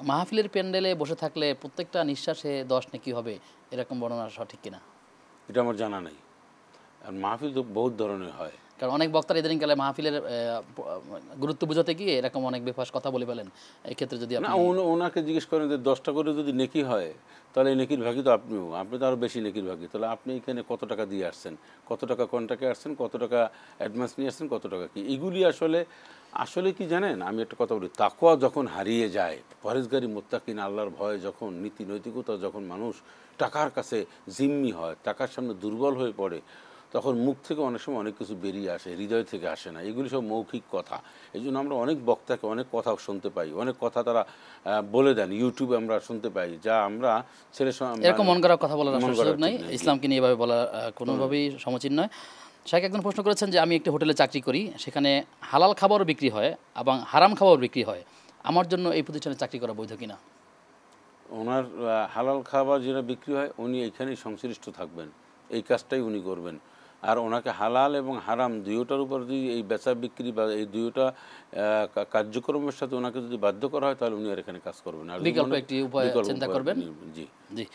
মাহফিলের প্যান্ডেলে বসে থাকলে প্রত্যেকটা নিঃশ্বাসে 10 নেকি হবে, এরকম বর্ণনা সঠিক কিনা? এটা আমার জানা নেই। আর মাহফিল তো বহুত ধরনের হয়। কারণ অনেক বক্তারা ইদানিংকালে মাহফিলের গুরুত্ব বোঝাতে গিয়ে এরকম অনেক বেফাস কথা বলে ফেলেন। এই ক্ষেত্রে যদি না, আপনি ওনাকে জিজ্ঞেস করেন যে 10টা করে যদি নেকি হয় তাহলে এই নেকির ভাগী তো আপনি তো আরও বেশি নেকির ভাগী। তাহলে আপনি এখানে কত টাকা দিয়ে আসছেন, কত টাকা কন্ট্রাক্টে আসছেন, কত টাকা অ্যাডভান্স নিয়ে আসছেন, কত টাকা কি, এগুলি আসলে আসলে কি জানেন, আমি একটা কথা বলি, তাকওয়া যখন হারিয়ে যায়, পরেজগারি মুত্তাকিন, আল্লাহর ভয় যখন, নীতি নৈতিকতা যখন মানুষ টাকার কাছে জিম্মি হয়, টাকার সামনে দুর্বল হয়ে পড়ে, তখন মুখ থেকে অনেক সময় অনেক কিছু বেরিয়ে আসে, হৃদয় থেকে আসে না। এগুলি সব মৌখিক কথা। এই জন্য আমরা অনেক বক্তাকে অনেক কথা শুনতে পাই, অনেক কথা তারা বলে দেন, ইউটিউবে আমরা শুনতে পাই, যা আমরা এরকম মন করার কথা বলার মন আসলে করা সুযোগ নাই। ঠিক নেই। ইসলামকে নিয়ে এভাবে বলা কোনোভাবেই সমীচীন নয়। শাইখ একজন প্রশ্ন করেছেন যে আমি একটি হোটেলে চাকরি করি, সেখানে হালাল খাবারও বিক্রি হয় এবং হারাম খাবারও বিক্রি হয়, আমার জন্য এই প্রতিষ্ঠানে চাকরি করা বৈধ কিনা? ওনার হালাল খাবার যেটা বিক্রি হয় উনি এইখানেই সংশ্লিষ্ট থাকবেন, এই কাজটাই উনি করবেন। আর ওনাকে হালাল এবং হারাম দুইটার উপর যদি এই বেচা বিক্রি বা এই দুইটা কার্যক্রমের সাথে ওনাকে যদি বাধ্য করা হয়, তাহলে উনি আর এখানে কাজ করবেন। আর বিকল্প একটি উপায় চিন্তা করবেন। জি জি।